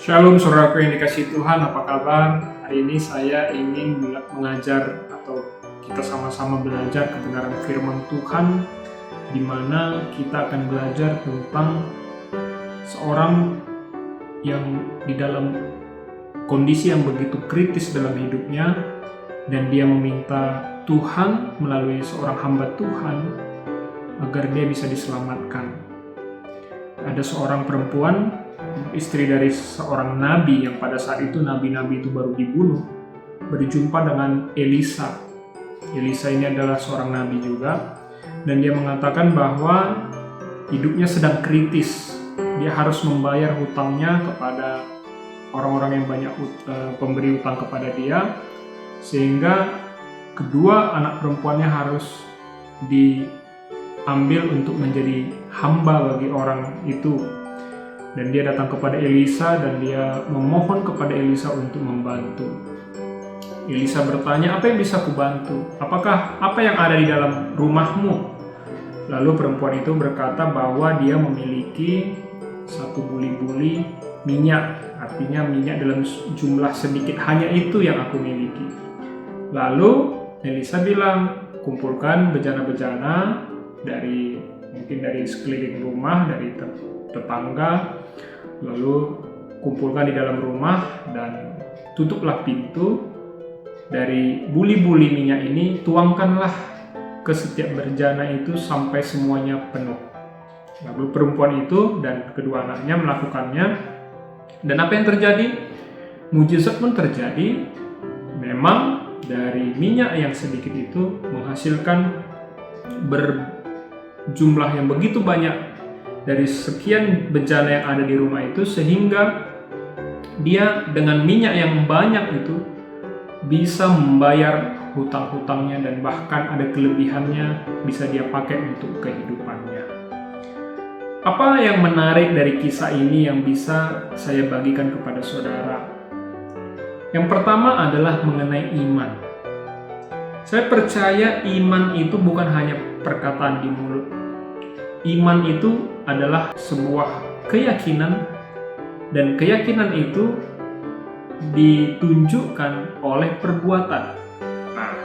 Shalom saudaraku yang dikasihi Tuhan, apa kabar? Hari ini saya ingin mengajar atau kita sama-sama belajar kebenaran firman Tuhan, di mana kita akan belajar tentang seorang yang di dalam kondisi yang begitu kritis dalam hidupnya, dan dia meminta Tuhan melalui seorang hamba Tuhan agar dia bisa diselamatkan. Ada seorang perempuan, istri dari seorang nabi yang pada saat itu nabi-nabi itu baru dibunuh, berjumpa dengan Elisa. Elisa ini adalah seorang nabi juga, dan dia mengatakan bahwa hidupnya sedang kritis. Dia harus membayar hutangnya kepada orang-orang yang banyak pemberi hutang kepada dia, sehingga kedua anak perempuannya harus diambil untuk menjadi hamba bagi orang itu. Dan dia datang kepada Elisa dan dia memohon kepada Elisa untuk membantu. Elisa bertanya, apa yang bisa kubantu? Apa yang ada di dalam rumahmu? Lalu perempuan itu berkata bahwa dia memiliki satu buli-buli minyak. Artinya minyak dalam jumlah sedikit, hanya itu yang aku miliki. Lalu Elisa bilang, kumpulkan bejana-bejana mungkin dari sekeliling rumah, dari tetangga, lalu kumpulkan di dalam rumah dan tutuplah pintu. Dari buli-buli minyak ini tuangkanlah ke setiap bejana itu sampai semuanya penuh. Lalu perempuan itu dan kedua anaknya melakukannya, dan apa yang terjadi? Mujizat pun terjadi. Memang dari minyak yang sedikit itu menghasilkan berjumlah yang begitu banyak dari sekian bejana yang ada di rumah itu, sehingga dia dengan minyak yang banyak itu bisa membayar hutang-hutangnya, dan bahkan ada kelebihannya bisa dia pakai untuk kehidupannya. Apa yang menarik dari kisah ini yang bisa saya bagikan kepada saudara? Yang pertama adalah mengenai iman. Saya percaya iman itu bukan hanya perkataan di mulut. Iman itu adalah sebuah keyakinan, dan keyakinan itu ditunjukkan oleh perbuatan. Nah,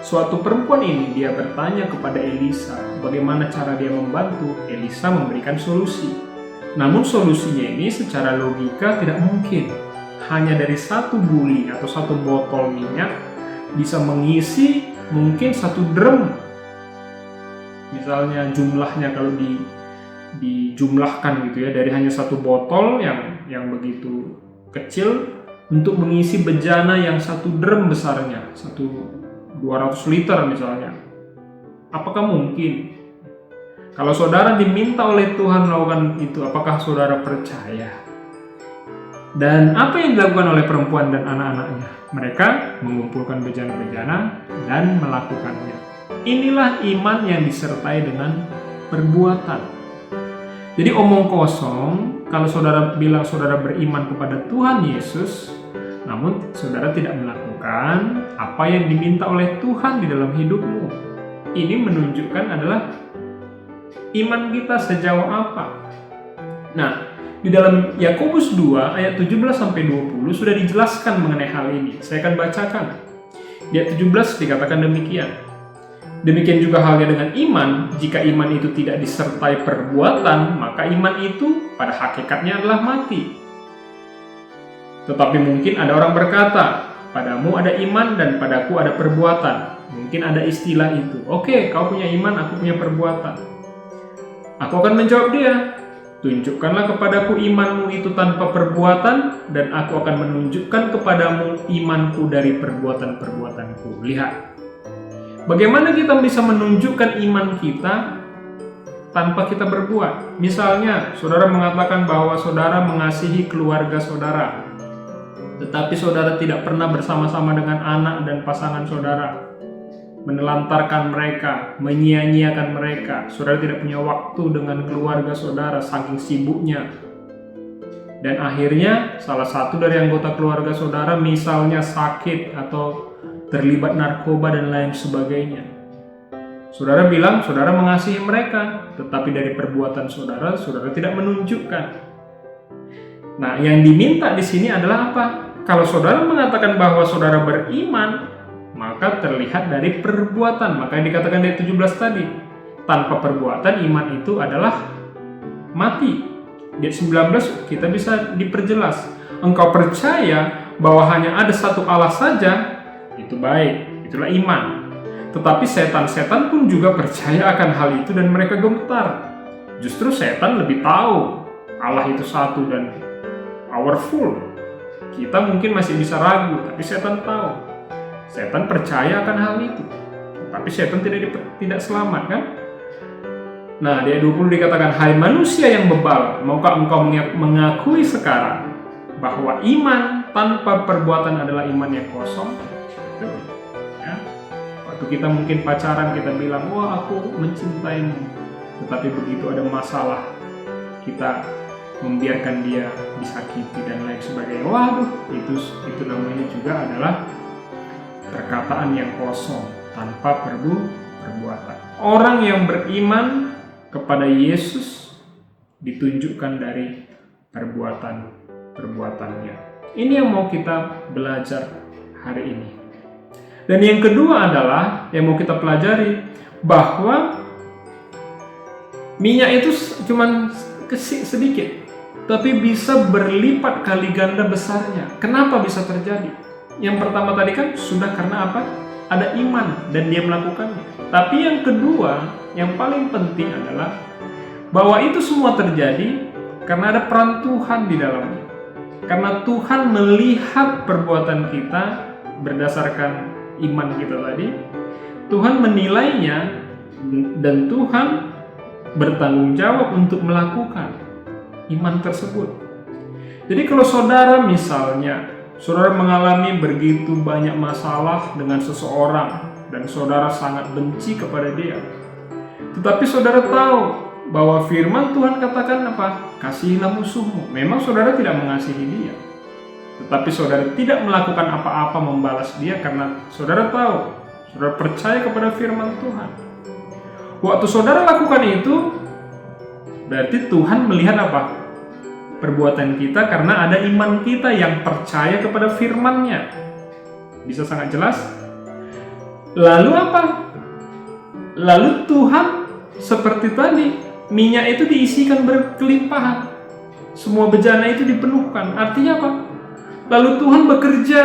suatu perempuan ini dia bertanya kepada Elisa bagaimana cara dia membantu. Elisa memberikan solusi. Namun solusinya ini secara logika tidak mungkin. Hanya dari satu buli atau satu botol minyak bisa mengisi mungkin satu drum. Misalnya jumlahnya kalau dijumlahkan gitu ya, dari hanya satu botol yang begitu kecil untuk mengisi bejana yang satu drum besarnya, 200 liter misalnya. Apakah mungkin? Kalau saudara diminta oleh Tuhan melakukan itu, apakah saudara percaya? Dan apa yang dilakukan oleh perempuan dan anak-anaknya? Mereka mengumpulkan bejana-bejana dan melakukannya. Inilah iman yang disertai dengan perbuatan. Jadi omong kosong kalau saudara bilang saudara beriman kepada Tuhan Yesus, namun saudara tidak melakukan apa yang diminta oleh Tuhan di dalam hidupmu. Ini menunjukkan adalah iman kita sejauh apa. Nah, di dalam Yakobus 2 ayat 17-20 sudah dijelaskan mengenai hal ini. Saya akan bacakan. Di ayat 17 dikatakan demikian. Demikian juga halnya dengan iman, jika iman itu tidak disertai perbuatan, maka iman itu pada hakikatnya adalah mati. Tetapi mungkin ada orang berkata, padamu ada iman dan padaku ada perbuatan. Mungkin ada istilah itu. Oke, kau punya iman, aku punya perbuatan. Aku akan menjawab dia, tunjukkanlah kepadaku imanmu itu tanpa perbuatan, dan aku akan menunjukkan kepadamu imanku dari perbuatan-perbuatanku. Lihat. Bagaimana kita bisa menunjukkan iman kita tanpa kita berbuat? Misalnya, saudara mengatakan bahwa saudara mengasihi keluarga saudara, tetapi saudara tidak pernah bersama-sama dengan anak dan pasangan saudara, menelantarkan mereka, menyia-nyiakan mereka. Saudara tidak punya waktu dengan keluarga saudara, saking sibuknya. Dan akhirnya, salah satu dari anggota keluarga saudara misalnya sakit atau terlibat narkoba dan lain sebagainya. Saudara bilang saudara mengasihi mereka, tetapi dari perbuatan saudara tidak menunjukkan. Nah, yang diminta di sini adalah apa? Kalau saudara mengatakan bahwa saudara beriman, maka terlihat dari perbuatan. Maka yang dikatakan di 17 tadi, tanpa perbuatan iman itu adalah mati. Di 19 kita bisa diperjelas. Engkau percaya bahwa hanya ada satu Allah saja, itu baik, itulah iman. Tetapi setan-setan pun juga percaya akan hal itu dan mereka gemetar. Justru setan lebih tahu Allah itu satu dan powerful. Kita mungkin masih bisa ragu, tapi setan tahu. Setan percaya akan hal itu. Tapi setan tidak selamat, kan? Nah, di ayat 20 dikatakan, hai manusia yang bebal, maukah engkau mengakui sekarang bahwa iman tanpa perbuatan adalah iman yang kosong? Betul. Ya. Waktu kita mungkin pacaran, kita bilang, wah aku mencintaimu. Tetapi begitu ada masalah, kita membiarkan dia disakiti dan lain sebagainya. Waduh, itu namanya juga adalah perkataan yang kosong tanpa perbuatan. Orang yang beriman kepada Yesus ditunjukkan dari perbuatannya. Ini yang mau kita belajar hari ini. Dan yang kedua adalah yang mau kita pelajari bahwa minyak itu cuma sedikit, tapi bisa berlipat kali ganda besarnya. Kenapa bisa terjadi? Yang pertama tadi kan sudah karena apa? Ada iman dan dia melakukannya. Tapi yang kedua, yang paling penting adalah bahwa itu semua terjadi karena ada peran Tuhan di dalamnya. Karena Tuhan melihat perbuatan kita berdasarkan iman kita tadi, Tuhan menilainya dan Tuhan bertanggung jawab untuk melakukan iman tersebut. Jadi kalau saudara misalnya, saudara mengalami begitu banyak masalah dengan seseorang dan saudara sangat benci kepada dia, tetapi saudara tahu bahwa firman Tuhan katakan apa? Kasihilah musuhmu. Memang saudara tidak mengasihi dia, tetapi saudara tidak melakukan apa-apa membalas dia karena saudara tahu, saudara percaya kepada firman Tuhan. Waktu saudara lakukan itu, berarti Tuhan melihat apa? Perbuatan kita karena ada iman kita yang percaya kepada firman-Nya. Bisa sangat jelas? Lalu apa? Lalu Tuhan seperti tadi, minyak itu diisikan berkelimpahan. Semua bejana itu dipenuhkan. Artinya apa? Lalu Tuhan bekerja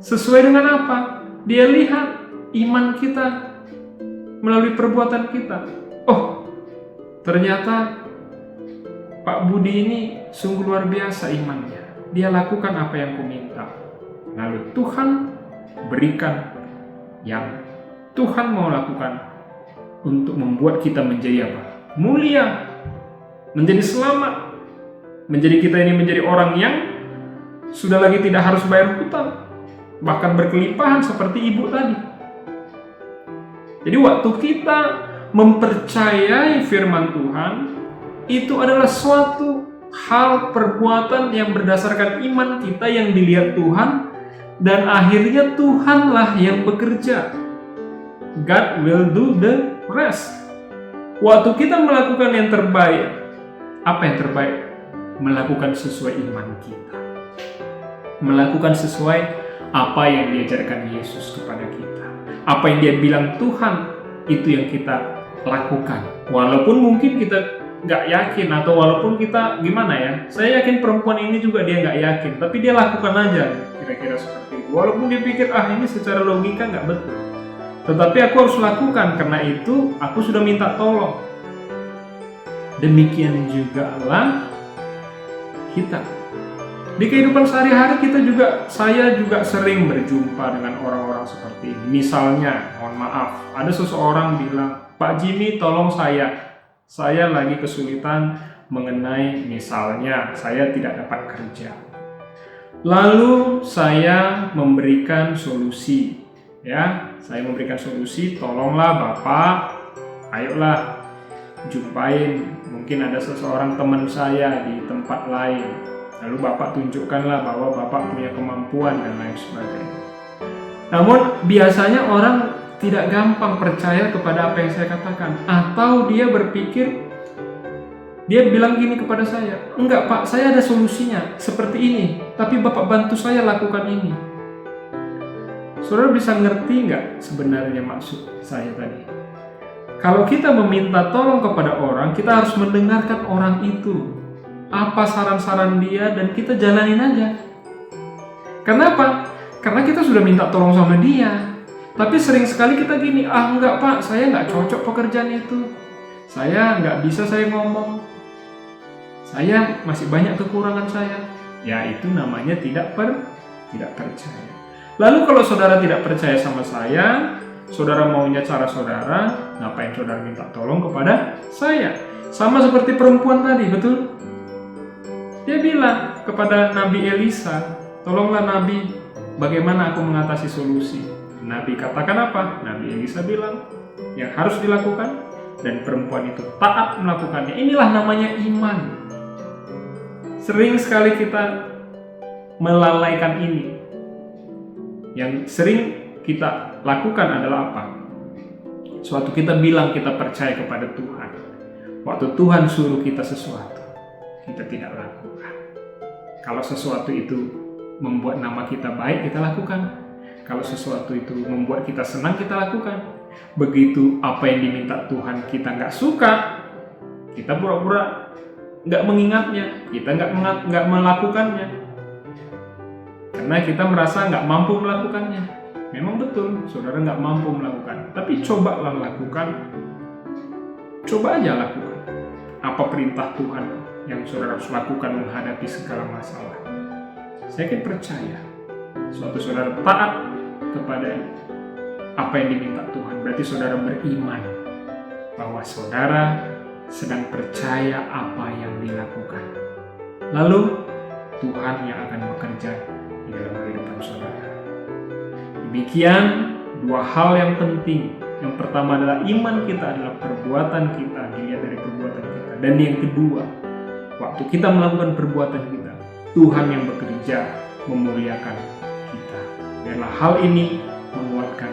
sesuai dengan apa? Dia lihat iman kita melalui perbuatan kita. Oh, ternyata Pak Budi ini sungguh luar biasa imannya. Dia lakukan apa yang kuminta. Lalu Tuhan berikan yang Tuhan mau lakukan untuk membuat kita menjadi apa? Mulia, menjadi selamat, menjadi kita ini menjadi orang yang sudah lagi tidak harus bayar hutang, bahkan berkelimpahan seperti ibu tadi. Jadi waktu kita mempercayai firman Tuhan, itu adalah suatu hal perbuatan yang berdasarkan iman kita yang dilihat Tuhan, dan akhirnya Tuhanlah yang bekerja. God will do the rest. Waktu kita melakukan yang terbaik, apa yang terbaik? Melakukan sesuai iman kita, melakukan sesuai apa yang diajarkan Yesus kepada kita. Apa yang dia bilang Tuhan, itu yang kita lakukan. Walaupun mungkin kita nggak yakin, atau walaupun kita gimana ya, saya yakin perempuan ini juga dia nggak yakin, tapi dia lakukan aja, kira-kira seperti itu. Walaupun dia pikir, ini secara logika nggak betul, tetapi aku harus lakukan, karena itu aku sudah minta tolong. Demikian juga lah kita. Di kehidupan sehari-hari saya juga sering berjumpa dengan orang-orang seperti ini. Misalnya, mohon maaf, ada seseorang bilang, Pak Jimmy tolong saya lagi kesulitan mengenai misalnya saya tidak dapat kerja. Lalu saya memberikan solusi, saya memberikan solusi, tolonglah Bapak, ayolah jumpain, mungkin ada seseorang teman saya di tempat lain. Lalu Bapak tunjukkanlah bahwa Bapak punya kemampuan dan lain sebagainya. Namun biasanya orang tidak gampang percaya kepada apa yang saya katakan, atau dia berpikir Dia bilang gini kepada saya, enggak Pak, saya ada solusinya, seperti ini, tapi Bapak bantu saya lakukan ini. Saudara bisa ngerti nggak sebenarnya maksud saya tadi? Kalau kita meminta tolong kepada orang, kita harus mendengarkan orang itu. Apa saran-saran dia dan kita jalanin aja. Kenapa? Karena kita sudah minta tolong sama dia. Tapi sering sekali kita gini, enggak Pak, saya nggak cocok pekerjaan itu. Saya nggak bisa saya ngomong. Saya masih banyak kekurangan saya. Ya itu namanya tidak percaya. Lalu kalau saudara tidak percaya sama saya, saudara maunya cara saudara, ngapain saudara minta tolong kepada saya? Sama seperti perempuan tadi, betul? Dia bilang kepada Nabi Elisa, tolonglah Nabi, bagaimana aku mengatasi solusi? Nabi katakan apa? Nabi Elisa bilang, yang harus dilakukan, dan perempuan itu taat melakukannya. Inilah namanya iman. Sering sekali kita melalaikan ini. Yang sering kita lakukan adalah apa? Suatu kita bilang kita percaya kepada Tuhan. Waktu Tuhan suruh kita sesuatu, kita tidak lakukan. Kalau sesuatu itu membuat nama kita baik, kita lakukan. Kalau sesuatu itu membuat kita senang, kita lakukan. Begitu apa yang diminta Tuhan kita nggak suka, kita pura-pura nggak mengingatnya, kita nggak melakukannya. Karena kita merasa nggak mampu melakukannya. Memang betul, saudara nggak mampu melakukan. Tapi cobalah lakukan. Coba aja lakukan. Apa perintah Tuhan yang saudara harus lakukan menghadapi segala masalah. Saya kan percaya. Suatu saudara taat kepada apa yang diminta Tuhan. Berarti saudara beriman bahwa saudara sedang percaya apa yang dilakukan. Lalu Tuhan yang akan bekerja di dalam kehidupan saudara. Demikian dua hal yang penting. Yang pertama adalah iman kita adalah perbuatan kita, dilihat dari perbuatan kita. Dan yang kedua, waktu kita melakukan perbuatan kita, Tuhan yang bekerja memuliakan kita. Biarlah hal ini menguatkan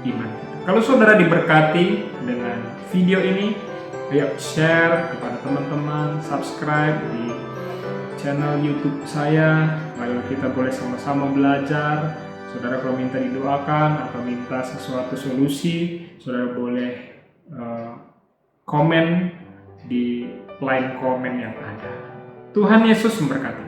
iman kita. Kalau saudara diberkati dengan video ini, ayo share kepada teman-teman, subscribe di channel YouTube saya, lalu kita boleh sama-sama belajar. Saudara kalau minta didoakan atau minta sesuatu solusi, saudara boleh komen di line komen yang ada. Tuhan Yesus memberkati.